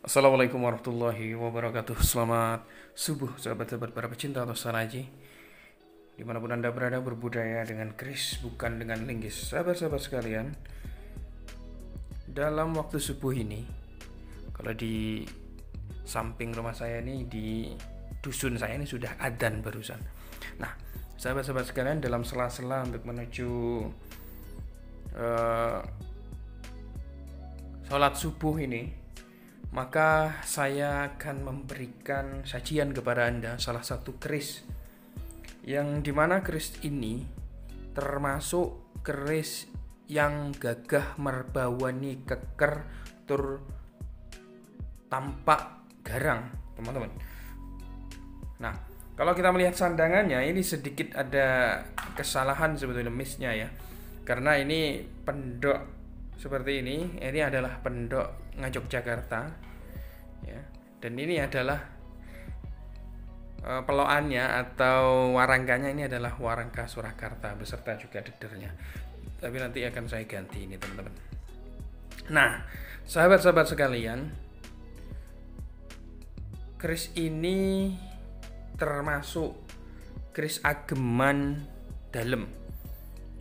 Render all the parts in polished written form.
Assalamualaikum warahmatullahi wabarakatuh. Selamat subuh sahabat-sahabat para pecinta atau saraji dimanapun anda berada, berbudaya dengan keris bukan dengan linggis. Sahabat-sahabat sekalian, dalam waktu subuh ini, kalau di samping rumah saya ini, di dusun saya ini sudah adzan barusan. Nah, sahabat-sahabat sekalian, dalam sela-sela untuk menuju sholat subuh ini, maka saya akan memberikan sajian kepada Anda salah satu keris yang dimana keris ini termasuk keris yang gagah merbawani keker tur tampak garang, teman-teman. Nah, kalau kita melihat sandangannya ini sedikit ada kesalahan sebetulnya, miss-nya ya. Karena ini pendok seperti ini adalah pendok Ngajok Jakarta ya, dan ini adalah peloannya atau warangkanya ini adalah warangka Surakarta beserta juga dedernya, tapi nanti akan saya ganti ini, teman-teman. Nah, sahabat-sahabat sekalian, keris ini termasuk keris ageman dalam,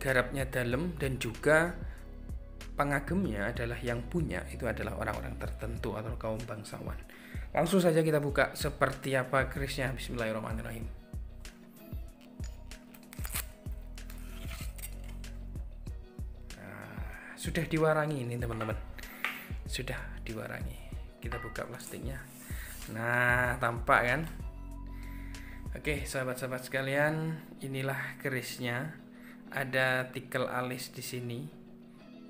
garapnya dalam, dan juga pengagemnya adalah yang punya itu adalah orang-orang tertentu atau kaum bangsawan. Langsung saja kita buka seperti apa kerisnya. Bismillahirrahmanirrahim. Nah, sudah diwarangi ini, teman-teman. Sudah diwarangi. Kita buka plastiknya. Nah, tampak kan? Oke, sahabat-sahabat sekalian, inilah kerisnya. Ada tikel alis di sini.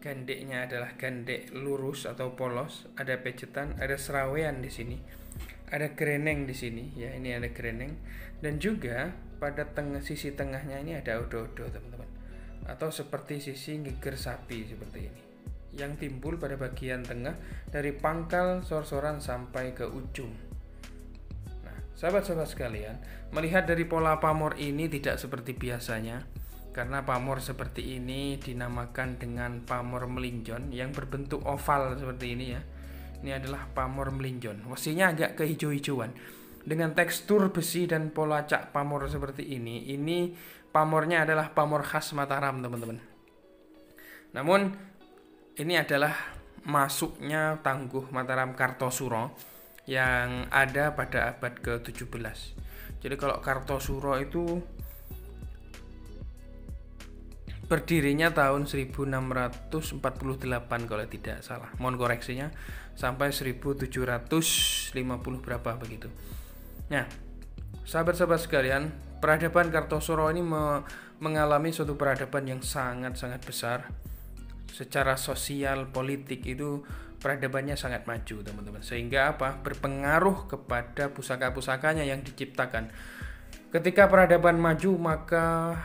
Gandeknya adalah gandek lurus atau polos, ada pejetan, ada serawean di sini, ada greneng di sini, ya ini ada greneng, dan juga pada sisi tengahnya ini ada odo-odo, teman-teman, atau seperti sisi geger sapi seperti ini, yang timbul pada bagian tengah dari pangkal sor-soran sampai ke ujung. Nah, sahabat-sahabat sekalian, melihat dari pola pamor ini tidak seperti biasanya. Karena pamor seperti ini dinamakan dengan pamor melinjon yang berbentuk oval seperti ini ya. Ini adalah pamor melinjon. Wesinya agak kehijau-hijauan. Dengan tekstur besi dan pola cak pamor seperti ini pamornya adalah pamor khas Mataram, teman-teman. Namun ini adalah masuknya Tangguh Mataram Kartosuro yang ada pada abad ke-17. Jadi kalau Kartosuro itu berdirinya tahun 1648 kalau tidak salah. Mohon koreksinya, sampai 1750 berapa begitu. Nah, sahabat-sahabat sekalian, peradaban Kartosuro ini mengalami suatu peradaban yang sangat-sangat besar. Secara sosial, politik itu peradabannya sangat maju, teman-teman. Sehingga apa? Berpengaruh kepada pusaka-pusakanya yang diciptakan. Ketika peradaban maju, maka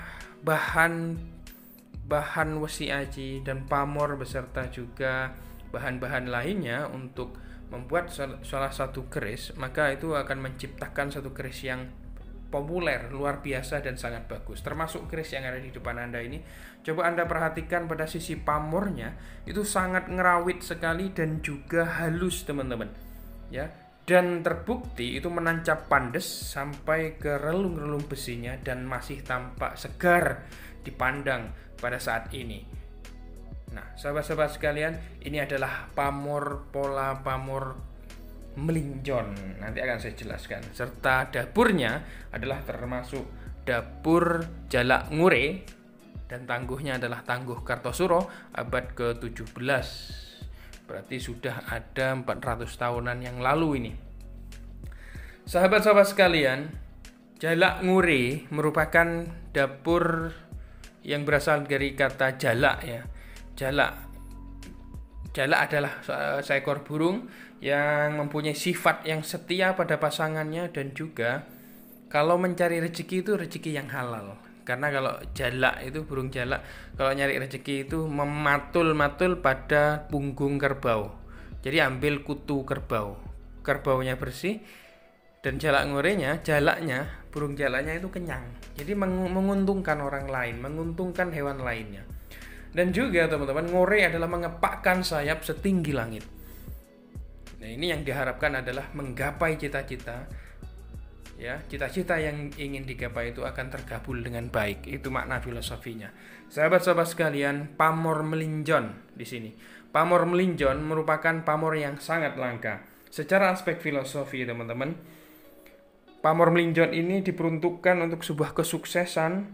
bahan wesi aji dan pamor beserta juga bahan-bahan lainnya untuk membuat salah satu keris, maka itu akan menciptakan satu keris yang populer, luar biasa dan sangat bagus. Termasuk keris yang ada di depan Anda ini. Coba Anda perhatikan pada sisi pamornya, itu sangat ngerawit sekali dan juga halus, teman-teman. Ya, dan terbukti itu menancap pandes sampai ke relung-relung besinya dan masih tampak segar dipandang pada saat ini. Nah, sahabat-sahabat sekalian, ini adalah pola pamor melinjon. Nanti akan saya jelaskan. Serta dapurnya adalah termasuk dapur Jalak Ngure, dan tangguhnya adalah Tangguh Kartosuro abad ke-17. Berarti sudah ada 400 tahunan yang lalu ini. Sahabat-sahabat sekalian, Jalak Ngure merupakan dapur yang berasal dari kata jalak ya. Jalak adalah seekor burung yang mempunyai sifat yang setia pada pasangannya, dan juga kalau mencari rezeki itu rezeki yang halal. Karena kalau jalak itu, burung jalak, kalau nyari rezeki itu mematul-matul pada punggung kerbau. Jadi ambil kutu kerbau. Kerbaunya bersih, dan jalaknya, burung jalaknya itu kenyang. Jadi menguntungkan orang lain, menguntungkan hewan lainnya. Dan juga teman-teman, ngore adalah mengepakkan sayap setinggi langit. Nah, ini yang diharapkan adalah menggapai cita-cita, ya, cita-cita yang ingin digapai itu akan terkabul dengan baik. Itu makna filosofinya. Sahabat-sahabat sekalian, pamor melinjon di sini. Pamor melinjon merupakan pamor yang sangat langka. Secara aspek filosofi, teman-teman, pamor melinjon ini diperuntukkan untuk sebuah kesuksesan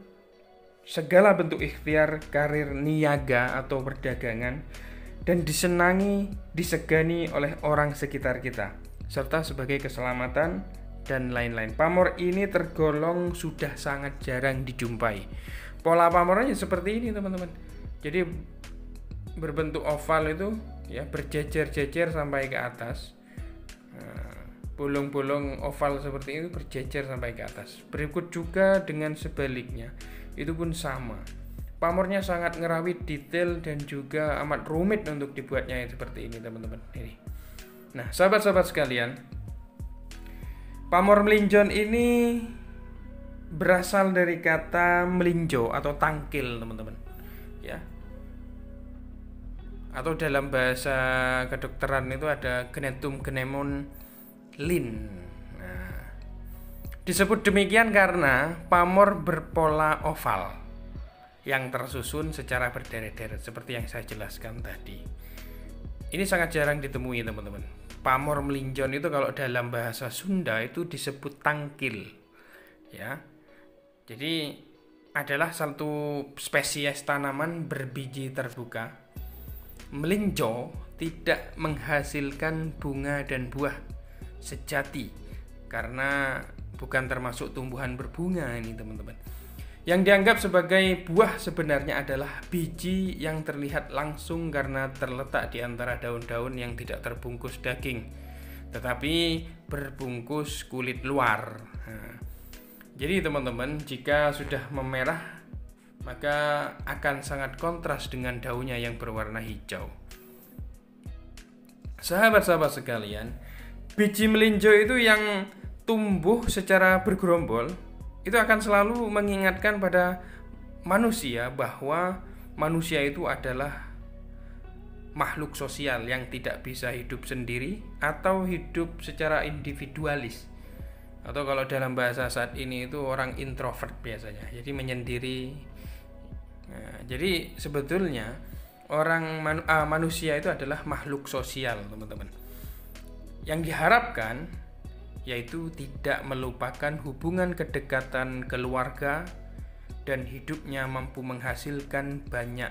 segala bentuk ikhtiar, karir, niaga atau perdagangan, dan disegani oleh orang sekitar kita, serta sebagai keselamatan dan lain-lain. Pamor ini tergolong sudah sangat jarang dijumpai. Pola pamornya seperti ini, teman-teman. Jadi berbentuk oval itu, ya, berjejer-jejer sampai ke atas. Bolong-bolong oval seperti itu berjejer sampai ke atas. Berikut juga dengan sebaliknya, itu pun sama. Pamornya sangat ngerawit, detail, dan juga amat rumit untuk dibuatnya seperti ini, teman-teman. Ini. Nah, sahabat-sahabat sekalian, pamor melinjon ini berasal dari kata melinjo atau tangkil, teman-teman. Ya. Atau dalam bahasa kedokteran itu ada genetum genemon lin. Nah, disebut demikian karena pamor berpola oval yang tersusun secara berderet-deret seperti yang saya jelaskan tadi. Ini sangat jarang ditemui, teman-teman. Pamor melinjon itu kalau dalam bahasa Sunda itu disebut tangkil. Ya. Jadi adalah satu spesies tanaman berbiji terbuka. Melinjo tidak menghasilkan bunga dan buah sejati karena bukan termasuk tumbuhan berbunga ini, teman-teman. Yang dianggap sebagai buah sebenarnya adalah biji yang terlihat langsung karena terletak di antara daun-daun yang tidak terbungkus daging, tetapi berbungkus kulit luar. Nah, jadi teman-teman, jika sudah memerah, maka akan sangat kontras dengan daunnya yang berwarna hijau. Sahabat-sahabat sekalian, biji melinjo itu yang tumbuh secara bergerombol itu akan selalu mengingatkan pada manusia bahwa manusia itu adalah makhluk sosial yang tidak bisa hidup sendiri atau hidup secara individualis. Atau kalau dalam bahasa saat ini itu orang introvert biasanya, jadi menyendiri. Nah, jadi sebetulnya manusia itu adalah makhluk sosial, teman-teman. Yang diharapkan yaitu tidak melupakan hubungan kedekatan keluarga dan hidupnya mampu menghasilkan banyak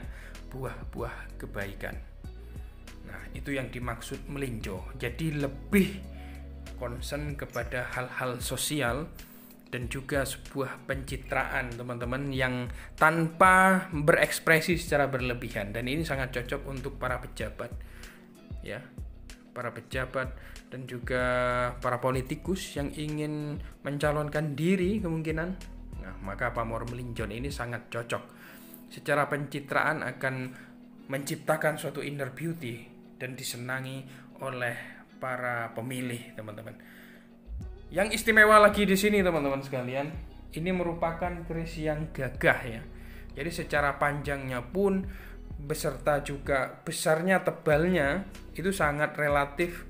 buah-buah kebaikan. Nah, itu yang dimaksud melinjo. Jadi lebih concern kepada hal-hal sosial dan juga sebuah pencitraan, teman-teman, yang tanpa berekspresi secara berlebihan. Dan ini sangat cocok untuk para pejabat, ya, para pejabat dan juga para politikus yang ingin mencalonkan diri kemungkinan. Nah, maka pamor melinjon ini sangat cocok. Secara pencitraan akan menciptakan suatu inner beauty dan disenangi oleh para pemilih, teman-teman. Yang istimewa lagi di sini, teman-teman sekalian, ini merupakan keris yang gagah, ya. Jadi secara panjangnya pun beserta juga besarnya, tebalnya itu sangat relatif,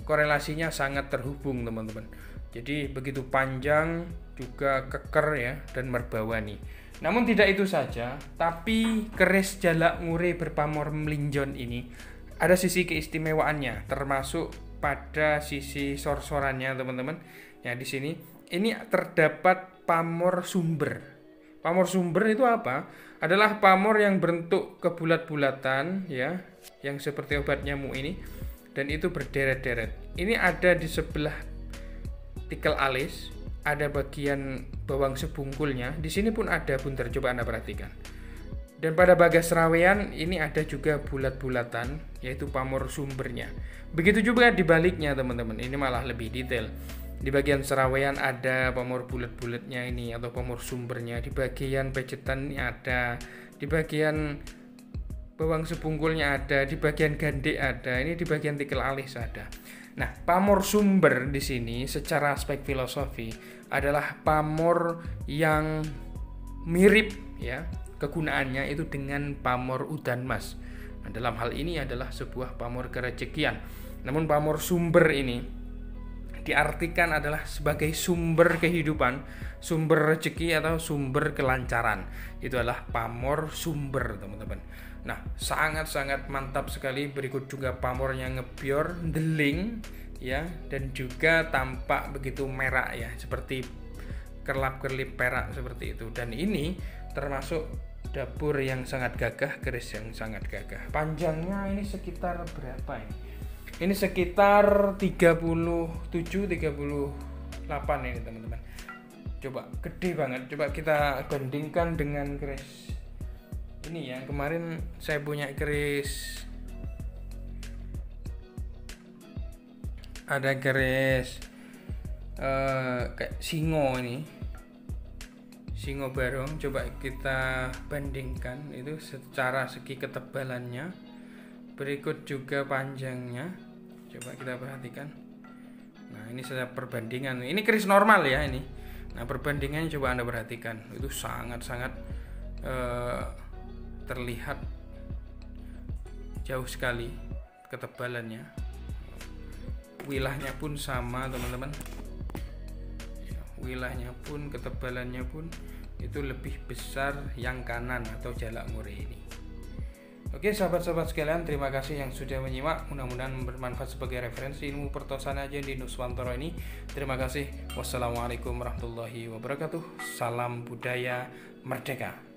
korelasinya sangat terhubung, teman-teman. Jadi begitu panjang juga keker, ya, dan merbawani. Namun tidak itu saja, tapi keris jalak ngure berpamor melinjon ini ada sisi keistimewaannya, termasuk pada sisi sorsorannya, teman-teman. Ya, di sini ini terdapat pamor sumber. Pamor sumber itu apa? Adalah pamor yang berbentuk kebulat-bulatan, ya, yang seperti obat nyamuk ini, dan itu berderet-deret. Ini ada di sebelah tikel alis, ada bagian bawang sebungkulnya. Di sini pun ada bunter, coba Anda perhatikan. Dan pada bagas rawean ini ada juga bulat-bulatan, yaitu pamor sumbernya. Begitu juga di baliknya, teman-teman. Ini malah lebih detail. Di bagian serawean ada pamor bulat-bulatnya ini atau pamor sumbernya. Di bagian pecetan ini ada. Di bagian bawang sebungkulnya ada. Di bagian gandek ada. Ini di bagian tikel alis ada. Nah, pamor sumber di sini secara aspek filosofi adalah pamor yang mirip, ya, kegunaannya itu dengan pamor udan mas. Nah, dalam hal ini adalah sebuah pamor kerejekian. Namun pamor sumber ini diartikan adalah sebagai sumber kehidupan, sumber rezeki atau sumber kelancaran. Itu adalah pamor sumber, teman-teman. Nah, sangat-sangat mantap sekali. Berikut juga pamornya ngebior, deling ya, dan juga tampak begitu merah ya, seperti kerlap-kerlip perak seperti itu. Dan ini termasuk dapur yang sangat gagah, keris yang sangat gagah. Panjangnya ini sekitar berapa ini? Ini sekitar 37-38 ini, teman-teman. Coba gede banget. Coba kita bandingkan dengan keris ini ya. Kemarin saya punya keris, ada keris kayak singo ini, singo barong. Coba kita bandingkan itu secara segi ketebalannya, berikut juga panjangnya. Coba kita perhatikan. Nah, ini saya perbandingan. Ini keris normal ya ini. Nah, perbandingannya coba Anda perhatikan. Itu sangat-sangat terlihat jauh sekali ketebalannya. Wilahnya pun sama, teman-teman. Wilahnya pun, ketebalannya pun itu lebih besar yang kanan atau jalak murih ini. Oke, sahabat-sahabat sekalian, terima kasih yang sudah menyimak. Mudah-mudahan bermanfaat sebagai referensi ilmu pertosan aja di Nuswantoro ini. Terima kasih. Wassalamualaikum warahmatullahi wabarakatuh. Salam budaya merdeka.